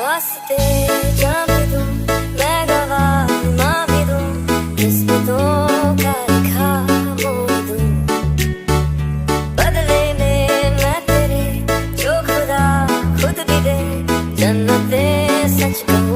वास्ते जान भी दूं, मैं गवाह मां भी दूं, किस्मतों का लिखा मोड़ दूं। बदले में मैं तेरे जो खुदा खुद भी दे, जन्नतें सच कहूं।